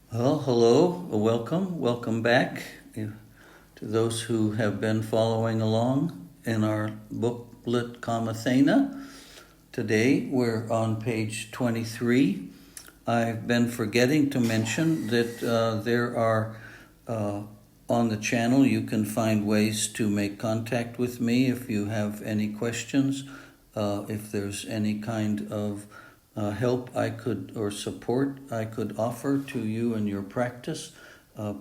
Well, hello, welcome back to those who have been following along in our booklet Kamatthana. Today we're on page 23. I've been forgetting to mention that there are on the channel you can find ways to make contact with me if you have any questions, if there's any kind of help I could or support I could offer to you in your practice.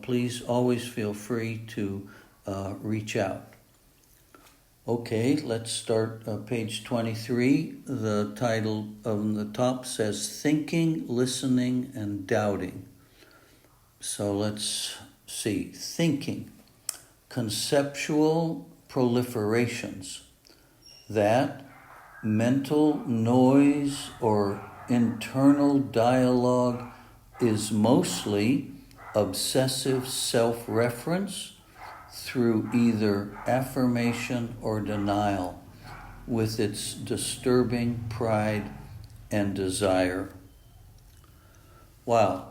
Please always feel free to reach out. Okay, let's start page 23. The title on the top says Thinking, Listening, and Doubting. So let's see. Thinking. Conceptual proliferations. That mental noise or internal dialogue is mostly obsessive self-reference through either affirmation or denial, with its disturbing pride and desire. Wow.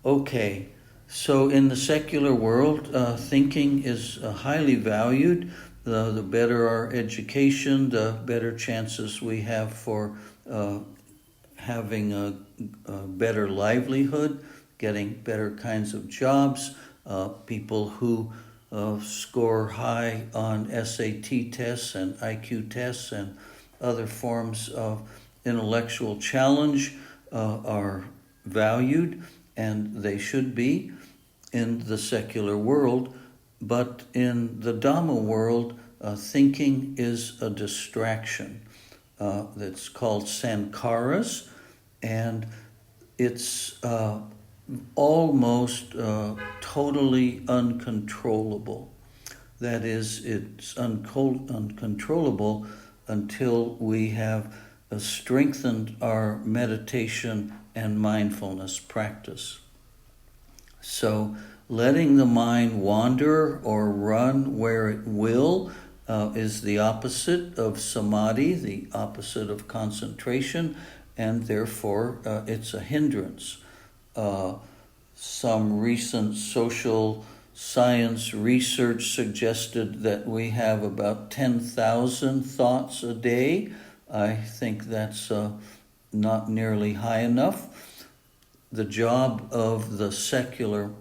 Okay. So in the secular world, thinking is highly valued. The better our education, the better chances we have for having a better livelihood, getting better kinds of jobs. People who score high on SAT tests and IQ tests and other forms of intellectual challenge are valued, and they should be in the secular world. But in the Dhamma world, thinking is a distraction that's called sankharas, and it's almost totally uncontrollable. That is, it's uncontrollable until we have strengthened our meditation and mindfulness practice. So letting the mind wander or run where it will is the opposite of samadhi, the opposite of concentration, and therefore it's a hindrance. Some recent social science research suggested that we have about 10,000 thoughts a day. I think that's not nearly high enough. The job of the secular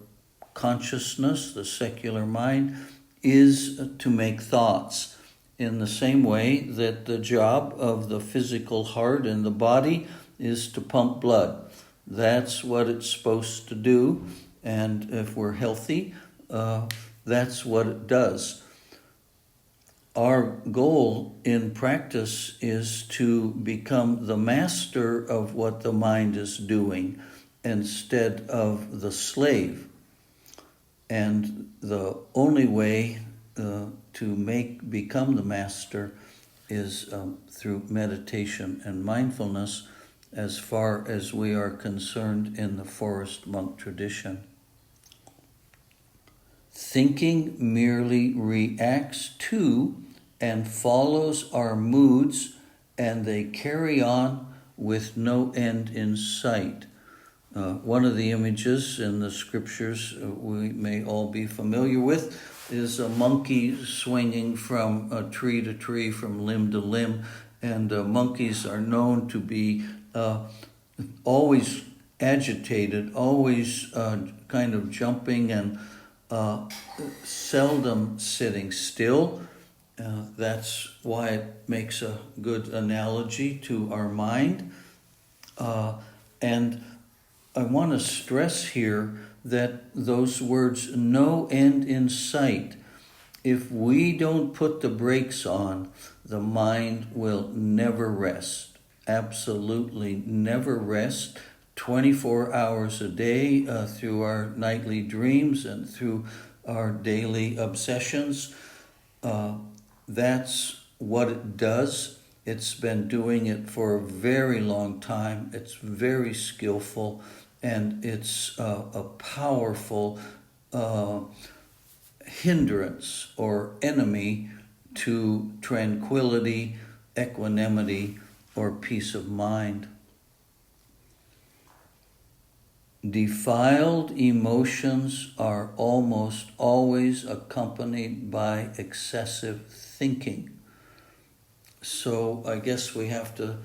consciousness, the secular mind, is to make thoughts, in the same way that the job of the physical heart and the body is to pump blood. That's what it's supposed to do, and if we're healthy, that's what it does. Our goal in practice is to become the master of what the mind is doing instead of the slave. And the only way to become the master is through meditation and mindfulness, as far as we are concerned in the forest monk tradition. Thinking merely reacts to and follows our moods, and they carry on with no end in sight. One of the images in the scriptures we may all be familiar with is a monkey swinging from tree to tree, from limb to limb, and monkeys are known to be always agitated, always kind of jumping and seldom sitting still. That's why it makes a good analogy to our mind. And I want to stress here that those words, no end in sight, if we don't put the brakes on, the mind will never rest. Absolutely never rest. 24 hours a day through our nightly dreams and through our daily obsessions. That's what it does. It's been doing it for a very long time. It's very skillful, and it's a powerful hindrance or enemy to tranquility, equanimity, or peace of mind. defiled emotions are almost always accompanied by excessive thinking. So I guess we have to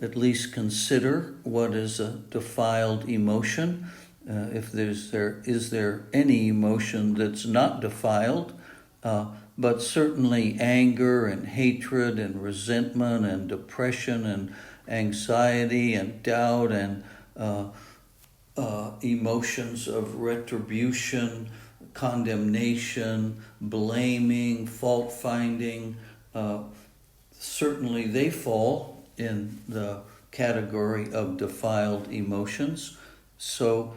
at least consider what is a defiled emotion. If is there any emotion that's not defiled, but certainly anger and hatred and resentment and depression and anxiety and doubt and emotions of retribution, condemnation, blaming, fault finding. Certainly they fall in the category of defiled emotions. So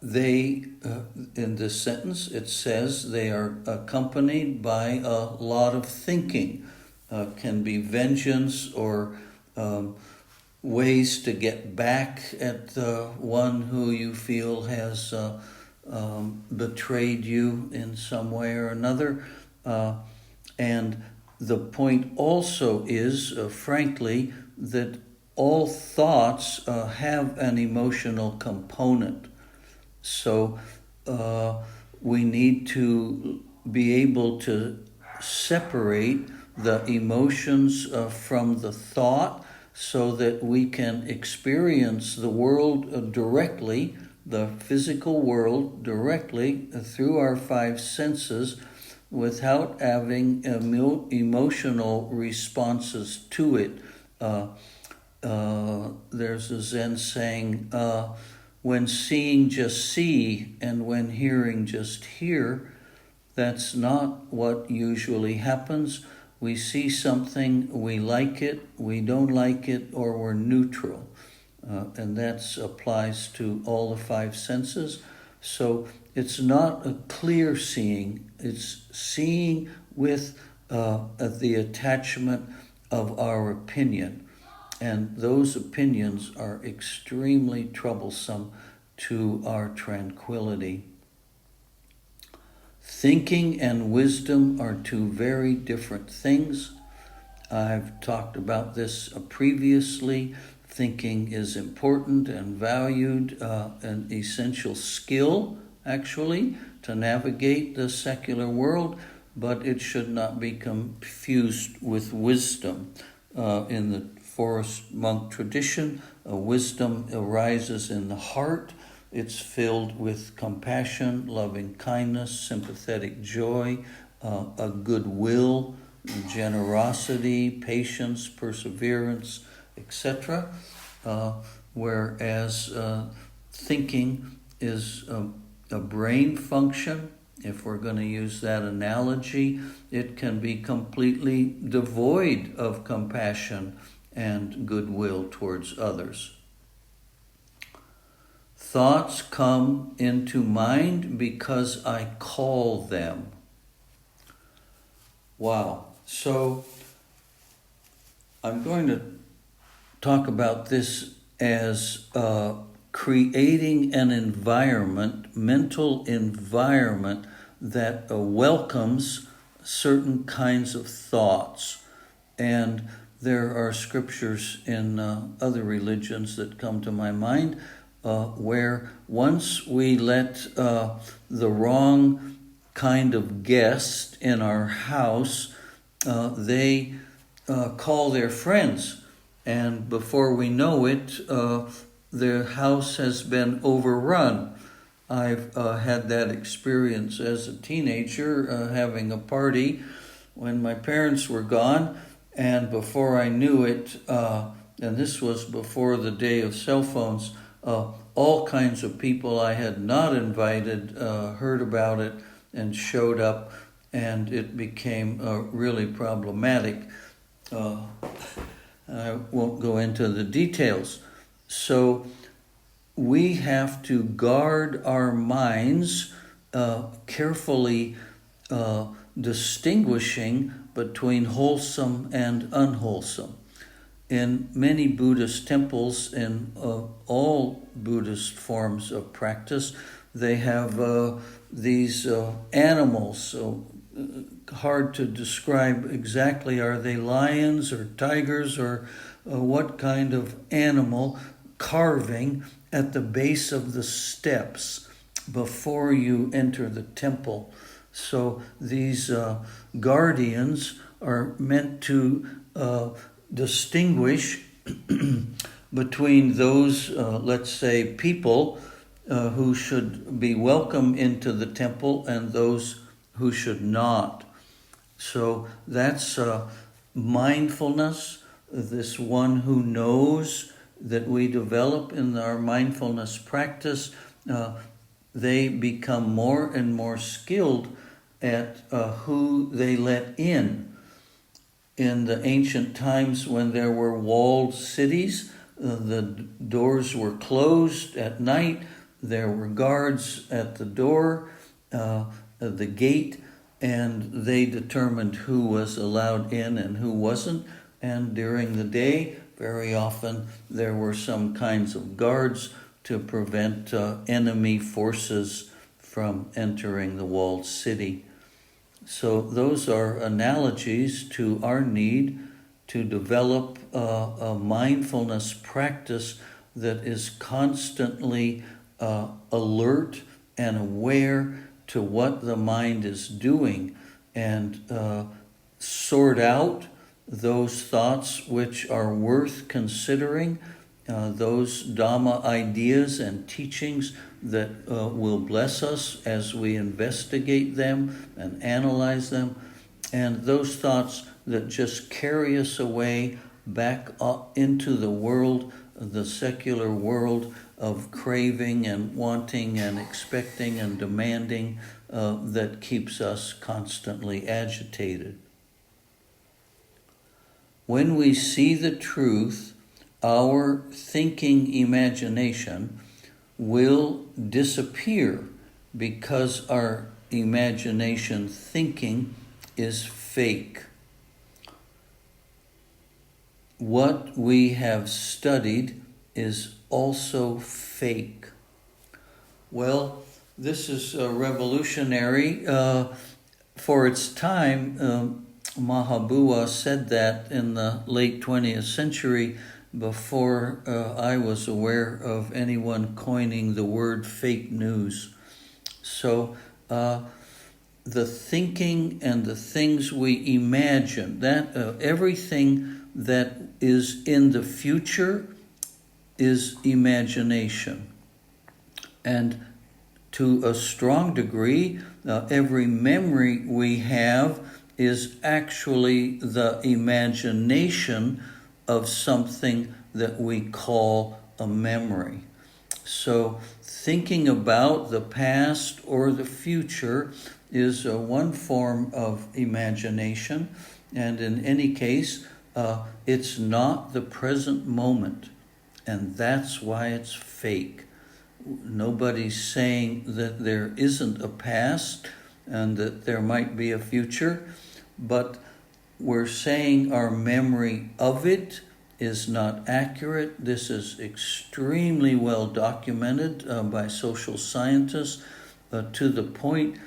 in this sentence, it says they are accompanied by a lot of thinking. Can be vengeance or ways to get back at the one who you feel has betrayed you in some way or another. And the point also is, frankly, that all thoughts have an emotional component. So we need to be able to separate the emotions from the thought so that we can experience the world directly, the physical world directly through our five senses without having emotional responses to it. There's a Zen saying, when seeing just see and when hearing just hear. That's not what usually happens. We see something, we like it, we don't like it, or we're neutral. And that applies to all the five senses. So it's not a clear seeing, it's seeing with the attachment of our opinion. And those opinions are extremely troublesome to our tranquility. Thinking and wisdom are two very different things. I've talked about this previously. Thinking is important and valued, an essential skill, actually, to navigate the secular world, but it should not be confused with wisdom. In the forest monk tradition, wisdom arises in the heart. It's filled with compassion, loving kindness, sympathetic joy, a good will, generosity, patience, perseverance, etc. Whereas thinking is a brain function. If we're going to use that analogy, it can be completely devoid of compassion and goodwill towards others. Thoughts come into mind because I call them. Wow. So I'm going to talk about this as creating an environment, mental environment that welcomes certain kinds of thoughts. And there are scriptures in other religions that come to my mind where once we let the wrong kind of guest in our house, they call their friends. And before we know it, the house has been overrun. I've had that experience as a teenager, having a party when my parents were gone. And before I knew it, and this was before the day of cell phones, all kinds of people I had not invited heard about it and showed up, and it became really problematic. I won't go into the details. So we have to guard our minds, carefully distinguishing between wholesome and unwholesome. In many Buddhist temples, in all Buddhist forms of practice, they have these animals. So hard to describe exactly, are they lions or tigers or what kind of animal, carving at the base of the steps before you enter the temple. So these guardians are meant to distinguish between those, let's say, people who should be welcome into the temple and those who should not. So that's mindfulness, this one who knows that we develop in our mindfulness practice. They become more and more skilled at who they let in. In the ancient times when there were walled cities, the doors were closed at night. There were guards at the door, the gate, and they determined who was allowed in and who wasn't. And during the day, very often there were some kinds of guards to prevent enemy forces from entering the walled city. So those are analogies to our need to develop a mindfulness practice that is constantly alert and aware to what the mind is doing, and sort out those thoughts which are worth considering, those Dhamma ideas and teachings that will bless us as we investigate them and analyze them, and those thoughts that just carry us away back up into the world, the secular world of craving and wanting and expecting and demanding that keeps us constantly agitated. When we see the truth, our thinking imagination will disappear because our imagination thinking is fake. What we have studied is also fake. Well, this is revolutionary. For its time, Mahabua said that in the late 20th century, before I was aware of anyone coining the word fake news. So the thinking and the things we imagine, that everything that is in the future is imagination. And to a strong degree, every memory we have is actually the imagination of something that we call a memory. So thinking about the past or the future is one form of imagination, and in any case, it's not the present moment, and that's why it's fake. Nobody's saying that there isn't a past and that there might be a future, but we're saying our memory of it is not accurate. This is extremely well documented by social scientists to the point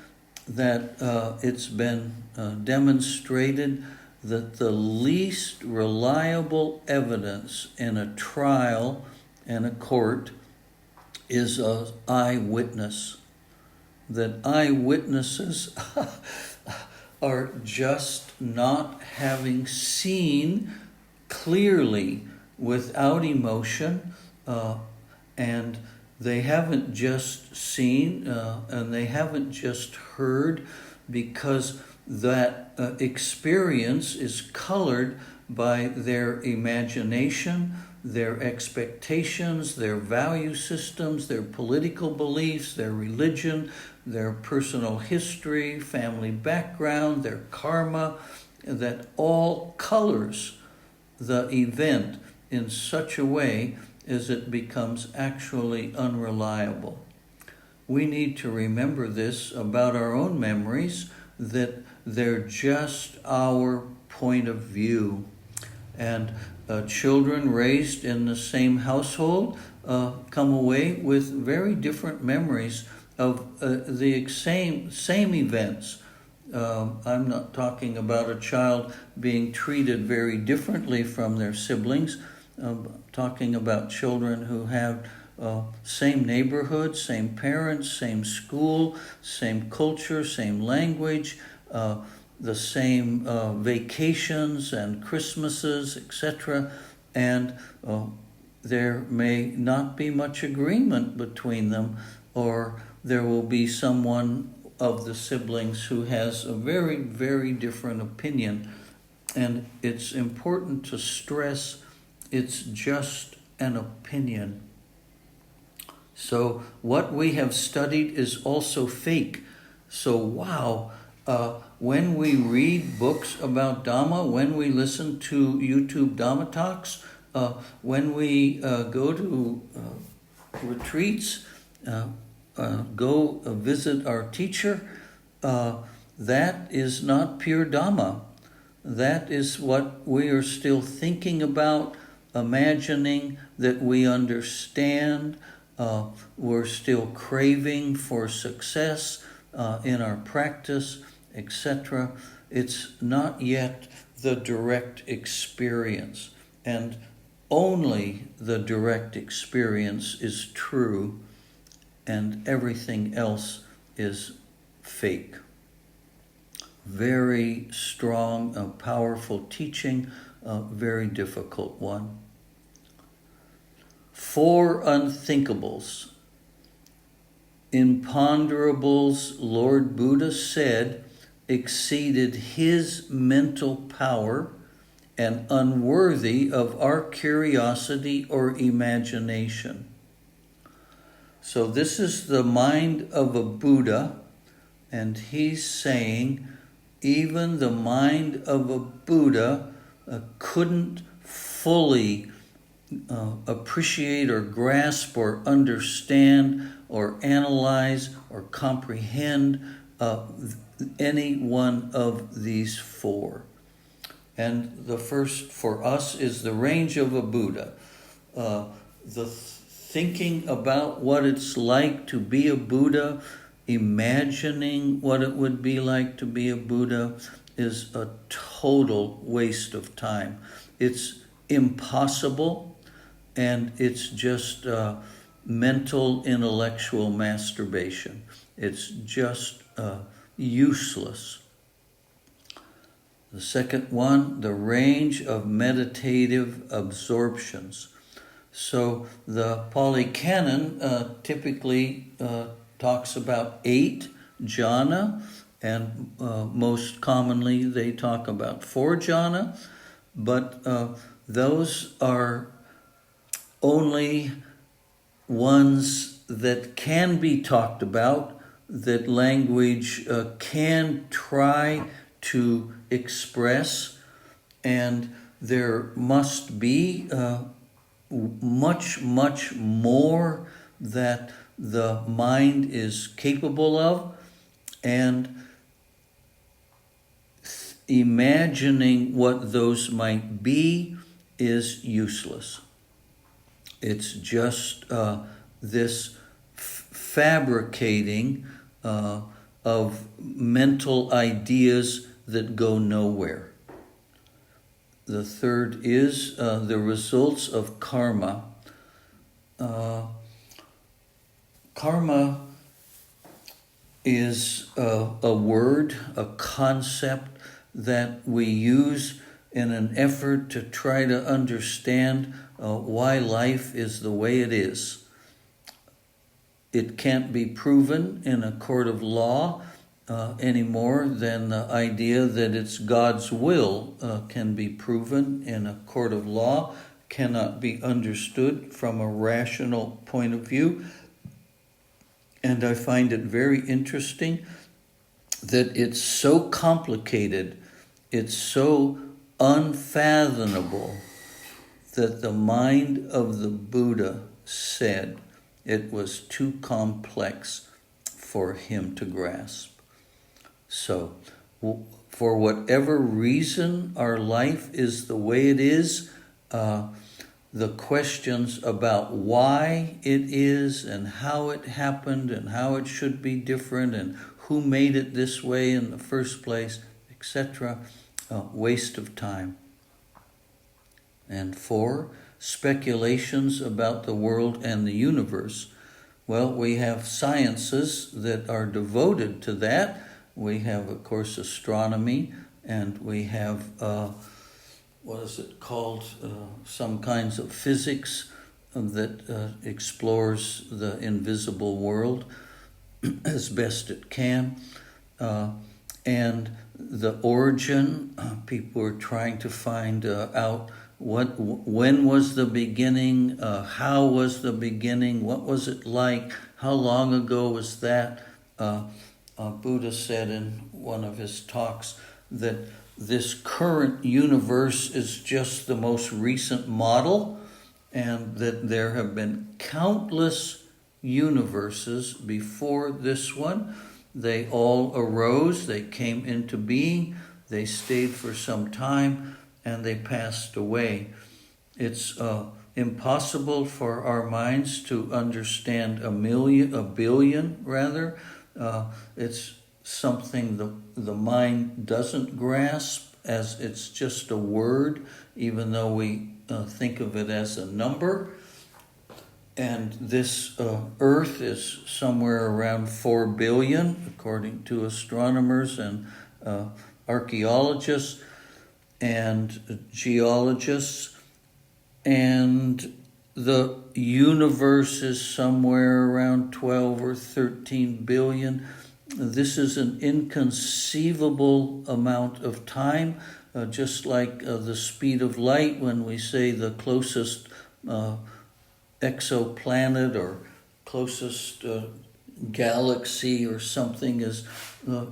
that it's been demonstrated that the least reliable evidence in a trial and a court is an eyewitness. That eyewitnesses are just not having seen clearly without emotion, and they haven't just seen and they haven't just heard, because that experience is colored by their imagination, their expectations, their value systems, their political beliefs, their religion, their personal history, family background, their karma, that all colors the event in such a way as it becomes actually unreliable. We need to remember this about our own memories, that they're just our point of view. And children raised in the same household come away with very different memories of the same events. I'm not talking about a child being treated very differently from their siblings. I'm talking about children who have same neighborhood, same parents, same school, same culture, same language, the same vacations and Christmases, etc. And there may not be much agreement between them, or there will be someone of the siblings who has a very, very different opinion. And it's important to stress it's just an opinion. So what we have studied is also fake. So wow, when we read books about Dhamma, when we listen to YouTube Dhamma talks, when we go to retreats, go visit our teacher, that is not pure Dhamma. That is what we are still thinking about, imagining that we understand. We're still craving for success in our practice, etc. It's not yet the direct experience. And only the direct experience is true, and everything else is fake. Very strong, powerful teaching, a very difficult one. 4 unthinkables. Imponderables, Lord Buddha said, exceeded his mental power and unworthy of our curiosity or imagination. So this is the mind of a Buddha, and he's saying even the mind of a Buddha couldn't fully appreciate or grasp or understand or analyze or comprehend any one of these 4. And the first for us is the range of a Buddha. The thinking about what it's like to be a Buddha, imagining what it would be like to be a Buddha, is a total waste of time. It's impossible, and it's just mental, intellectual masturbation. It's just useless. The second one, the range of meditative absorptions. So the Pali Canon typically talks about 8 jhana, and most commonly they talk about 4 jhana, but those are only ones that can be talked about, that language can try to express, and there must be much, much more that the mind is capable of, and imagining what those might be is useless. It's just this fabricating of mental ideas that go nowhere. The third is the results of karma. Karma is a word, a concept that we use in an effort to try to understand why life is the way it is. It can't be proven in a court of law any more than the idea that it's God's will can be proven in a court of law, cannot be understood from a rational point of view. And I find it very interesting that it's so complicated, it's so unfathomable, that the mind of the Buddha said it was too complex for him to grasp. So, for whatever reason our life is the way it is, the questions about why it is and how it happened and how it should be different and who made it this way in the first place, etc., waste of time. And 4, speculations about the world and the universe. Well, we have sciences that are devoted to that. We have, of course, astronomy, and we have, what is it called, some kinds of physics that explores the invisible world as best it can. And the origin, people are trying to find out when was the beginning, how was the beginning, what was it like, how long ago was that. Buddha said in one of his talks that this current universe is just the most recent model, and that there have been countless universes before this one. They all arose, they came into being, they stayed for some time, and they passed away. It's impossible for our minds to understand a billion rather. It's something the mind doesn't grasp, as it's just a word, even though we think of it as a number. And this Earth is somewhere around 4 billion, according to astronomers and archaeologists and geologists. And the universe is somewhere around 12 or 13 billion. This is an inconceivable amount of time, just like the speed of light when we say the closest exoplanet or closest galaxy or something is,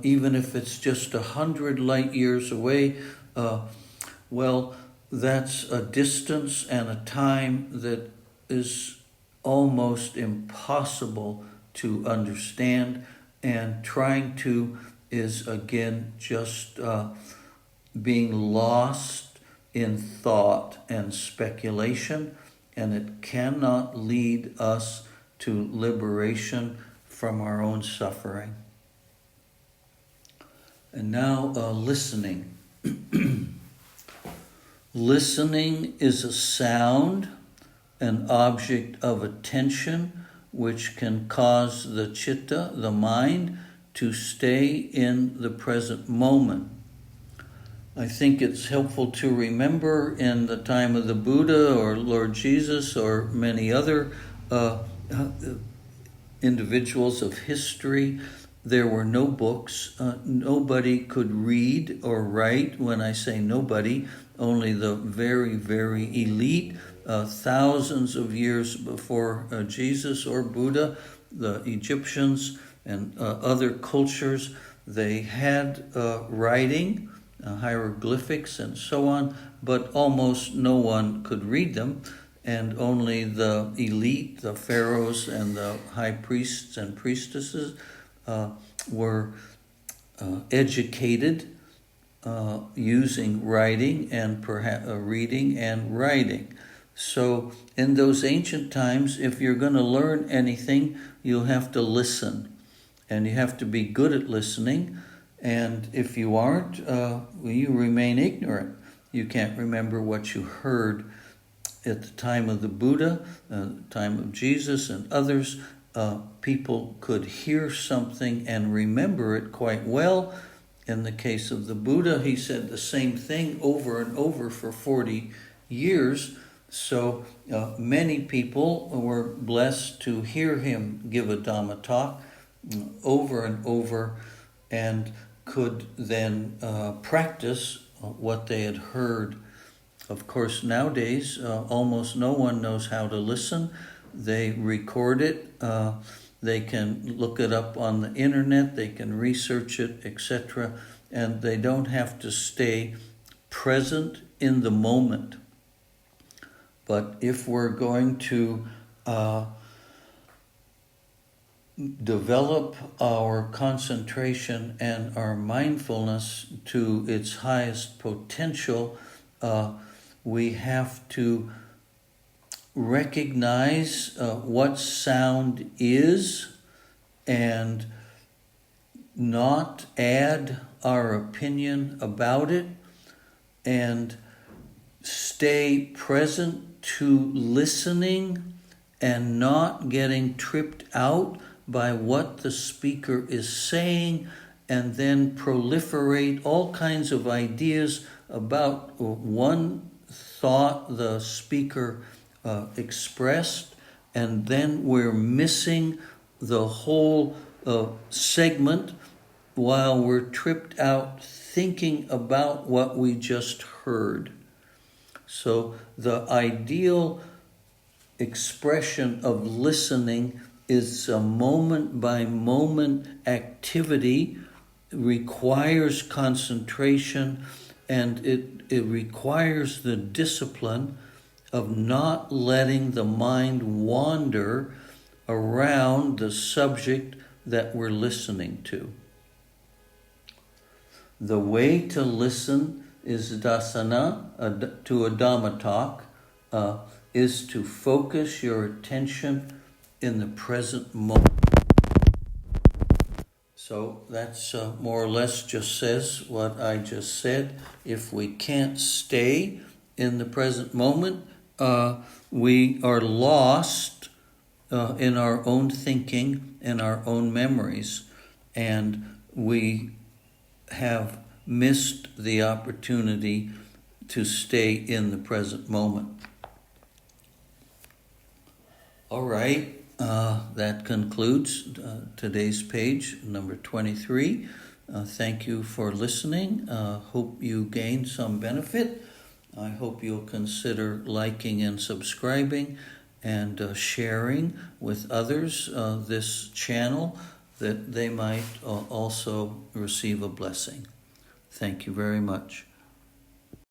even if it's just 100 light years away, well, that's a distance and a time that is almost impossible to understand, and trying to is again just being lost in thought and speculation, and it cannot lead us to liberation from our own suffering. And now listening. Listening is a sound, an object of attention, which can cause the chitta, the mind, to stay in the present moment. I think it's helpful to remember in the time of the Buddha or Lord Jesus or many other individuals of history, there were no books. Nobody could read or write. When I say nobody, only the very, very elite. Thousands of years before Jesus or Buddha, the Egyptians and other cultures, they had writing, hieroglyphics and so on, but almost no one could read them, and only the elite, the pharaohs and the high priests and priestesses were educated using writing and perhaps reading and writing. So in those ancient times, if you're going to learn anything, you'll have to listen, and you have to be good at listening. And if you aren't, you remain ignorant. You can't remember what you heard at the time of the Buddha, the time of Jesus and others. People could hear something and remember it quite well. In the case of the Buddha, he said the same thing over and over for 40 years. So many people were blessed to hear him give a Dhamma talk over and over, and could then practice what they had heard. Of course, nowadays, almost no one knows how to listen. They record it. They can look it up on the internet. They can research it, etc. And they don't have to stay present in the moment. But if we're going to develop our concentration and our mindfulness to its highest potential, we have to recognize what sound is and not add our opinion about it, and stay present to listening and not getting tripped out by what the speaker is saying, and then proliferate all kinds of ideas about one thought the speaker expressed, and then we're missing the whole segment while we're tripped out thinking about what we just heard. So the ideal expression of listening is a moment by moment activity, requires concentration, and it requires the discipline of not letting the mind wander around the subject that we're listening to. The way to listen is dasana, to a Dhamma talk, is to focus your attention in the present moment. So that's more or less just says what I just said. If we can't stay in the present moment, we are lost in our own thinking and our own memories, and we have missed the opportunity to stay in the present moment. All right, that concludes today's page, number 23. Thank you for listening. Hope you gained some benefit. I hope you'll consider liking and subscribing and sharing with others this channel, that they might also receive a blessing. Thank you very much.